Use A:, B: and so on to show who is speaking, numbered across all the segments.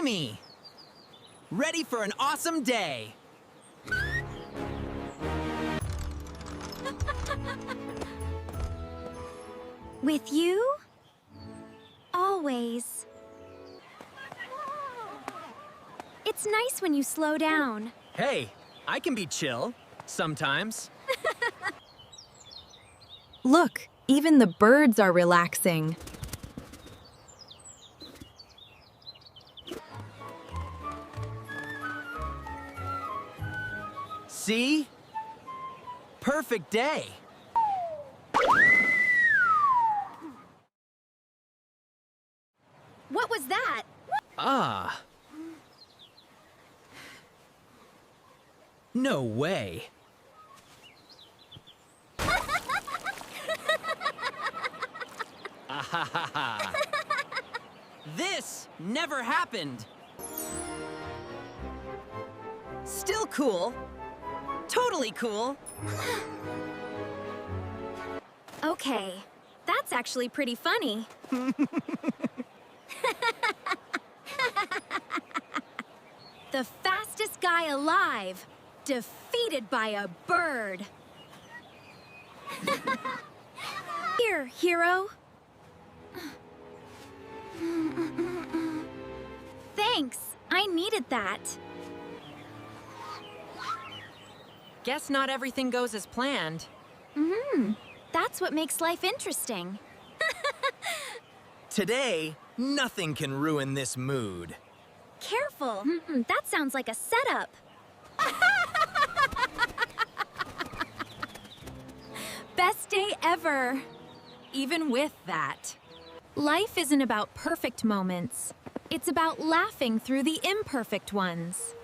A: Amy! Ready for an awesome day!
B: With you? Always. It's nice when you slow down.
A: Hey, I can be chill, sometimes.
C: Look, even the birds are relaxing.
A: See? Perfect day.
B: What was that?
A: Ah. No way. Ahahaha. This never happened. Still cool. Totally cool.
B: Okay, that's actually pretty funny. The fastest guy alive, defeated by a bird. Here, hero. Thanks, I needed that.
A: Guess not everything goes as planned.
B: That's what makes life interesting.
A: Today, nothing can ruin this mood.
B: Careful, that sounds like a setup. Best day ever.
C: Even with that, life isn't about perfect moments. It's about laughing through the imperfect ones.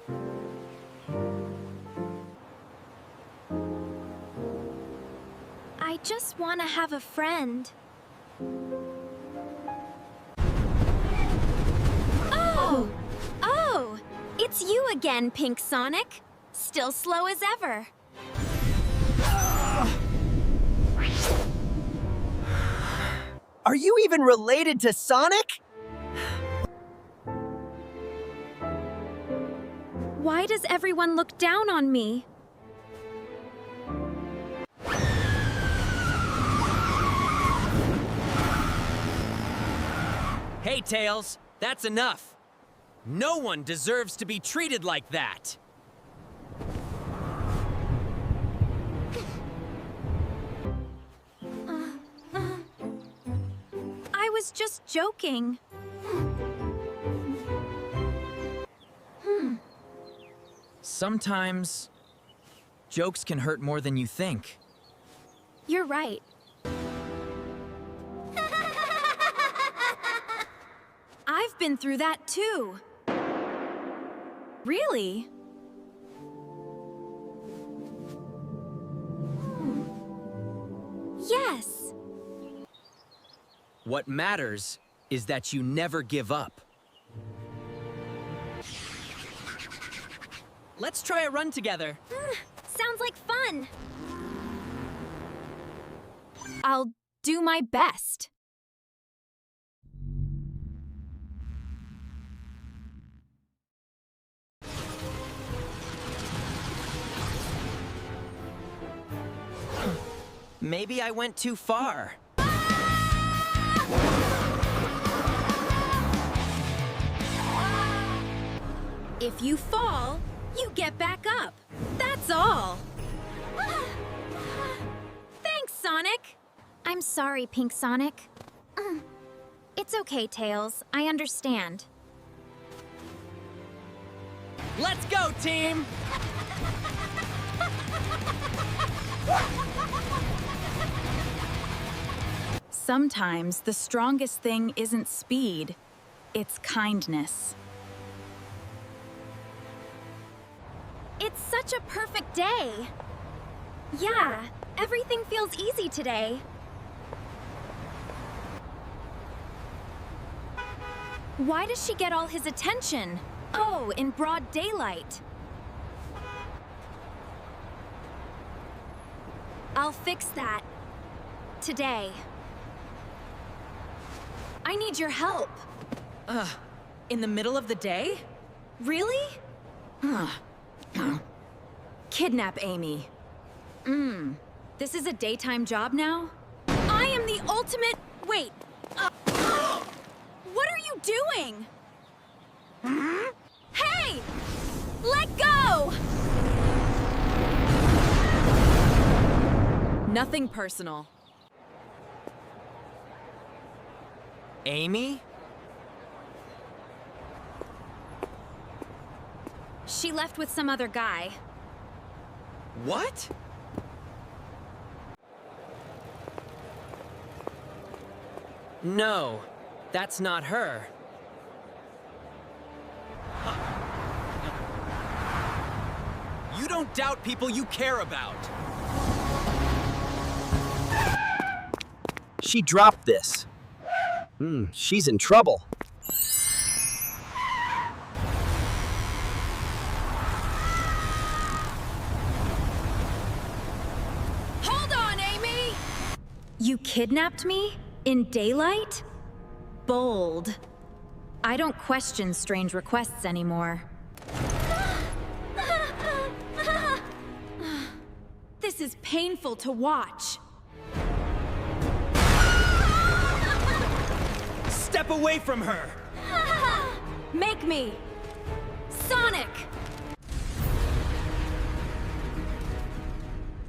B: I just want to have a friend. Oh! Oh! It's you again, Pink Sonic. Still slow as ever.
A: Are you even related to Sonic?
B: Why does everyone look down on me?
A: Hey, Tails, that's enough. No one deserves to be treated like that.
B: I was just joking.
A: Sometimes, jokes can hurt more than you think.
B: You're right. I've been through that too.
C: Really?
B: Yes.
A: What matters is that you never give up. Let's try a run together.
B: Sounds like fun.
C: I'll do my best.
A: Maybe I went too far.
B: If you fall, you get back up. That's all. Thanks, Sonic. I'm sorry, Pink Sonic. It's okay, Tails. I understand.
A: Let's go, team!
C: Sometimes the strongest thing isn't speed, it's kindness.
B: It's such a perfect day. Yeah, everything feels easy today. Why does she get all his attention? Oh, in broad daylight. I'll fix that. Today. I need your help.
C: In the middle of the day? Really? Kidnap Amy. This is a daytime job now? I am the ultimate... Wait. What are you doing? Hey! Let go! Nothing personal.
A: Amy?
B: She left with some other guy.
A: What? No, that's not her. You don't doubt people you care about.
D: She dropped this. She's in trouble.
C: Hold on, Amy! You kidnapped me? In daylight? Bold. I don't question strange requests anymore. This is painful to watch.
A: Step away from her!
C: Make me! Sonic!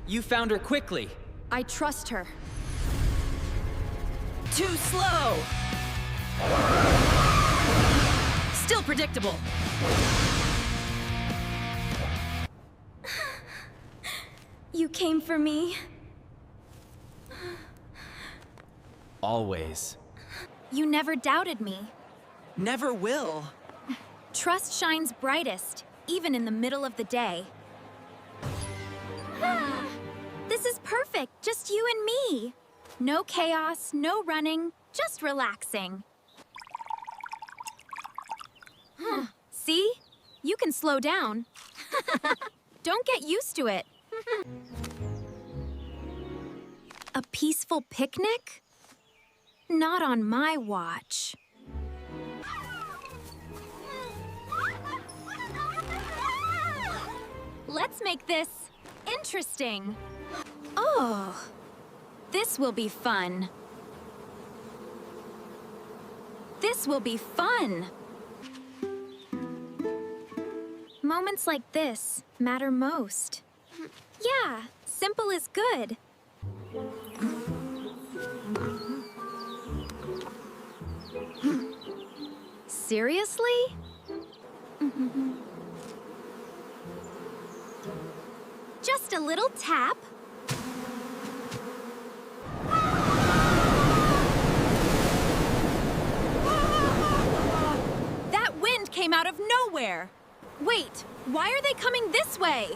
A: You found her quickly.
C: I trust her.
A: Too slow!
C: Still predictable. You came for me?
A: Always.
B: You never doubted me.
A: Never will.
B: Trust shines brightest, even in the middle of the day. This is perfect, just you and me. No chaos, no running, just relaxing. See? You can slow down. Don't get used to it. A peaceful picnic? Not on my watch. Let's make this interesting. Oh, this will be fun. This will be fun. Moments like this matter most. Yeah, simple is good. Seriously? Just a little tap.
C: That wind came out of nowhere. Wait, why are they coming this way?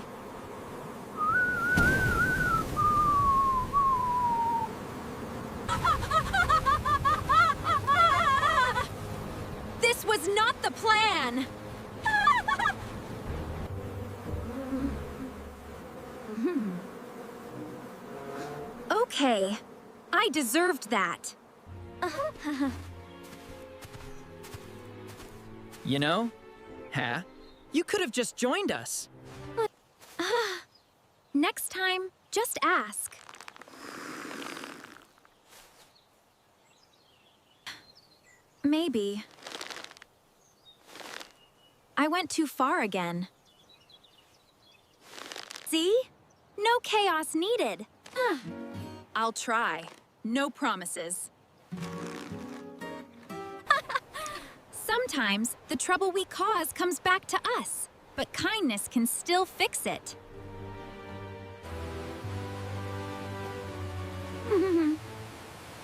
C: This was not the plan!
B: Okay,
C: I deserved that.
A: You know, you could have just joined us.
B: next time, just ask. Maybe. I went too far again. See? No chaos needed.
C: I'll try. No promises.
B: Sometimes, the trouble we cause comes back to us, but kindness can still fix it.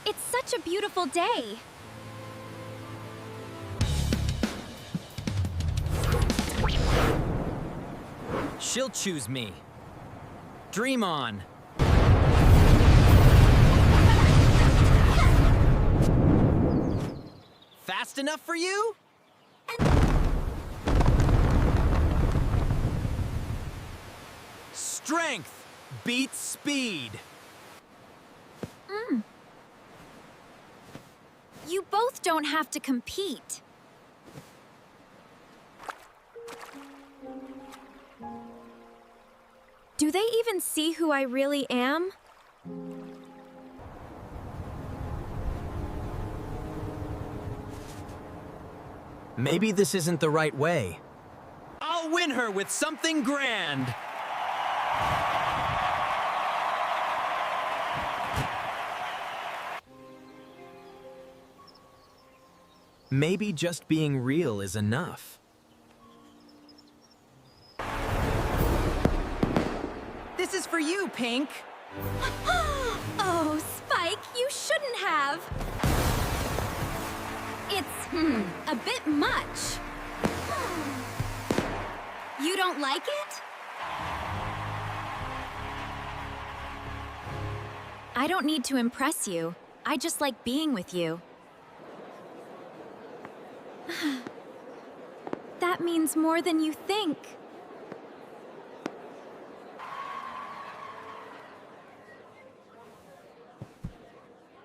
B: It's such a beautiful day.
A: She'll choose me. Dream on. Fast enough for you? Strength beats speed.
B: You both don't have to compete. Do they even see who I really am?
D: Maybe this isn't the right way.
A: I'll win her with something grand.
D: Maybe just being real is enough.
A: This is for you, Pink.
C: Oh, Spike, you shouldn't have. It's, a bit much. You don't like it?
B: I don't need to impress you. I just like being with you. That means more than you think.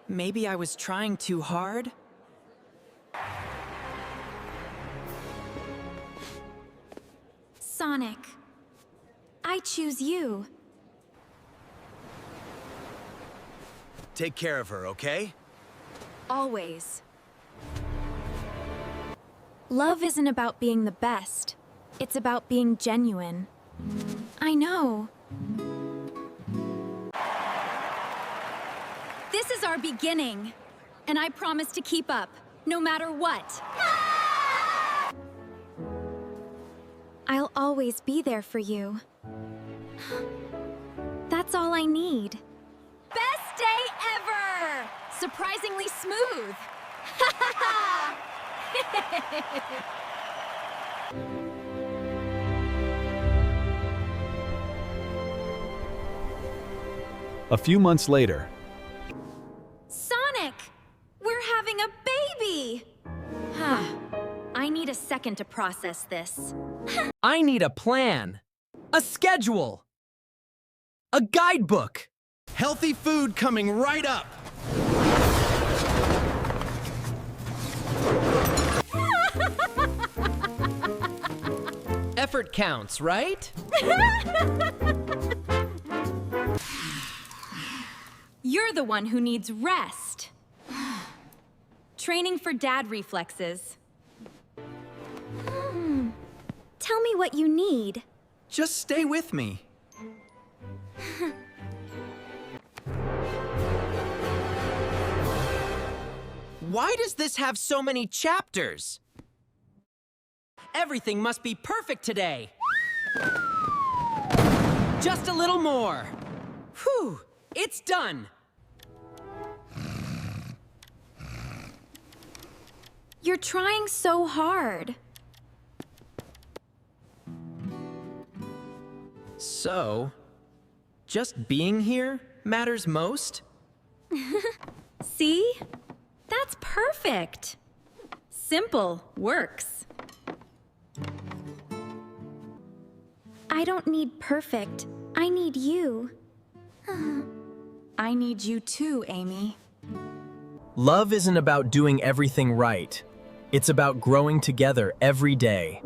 A: Maybe I was trying too hard?
B: Sonic, I choose you.
D: Take care of her, okay?
B: Always. Love isn't about being the best. It's about being genuine. I know.
C: This is our beginning, and I promise to keep up, no matter what.
B: I'll always be there for you. That's all I need.
C: Best day ever! Surprisingly smooth.
E: A few months later,
B: Sonic! We're having a baby! I need a second to process this.
A: I need a plan. A schedule. A guidebook. Healthy food coming right up. Effort counts, right?
C: You're the one who needs rest. Training for dad reflexes.
B: Tell me what you need.
A: Just stay with me. Why does this have so many chapters? Everything must be perfect today. Just a little more. Whew, it's done.
B: You're trying so hard.
A: So, just being here matters most?
C: See? That's perfect. Simple works.
B: I don't need perfect. I need you.
C: I need you too, Amy.
D: Love isn't about doing everything right. It's about growing together every day.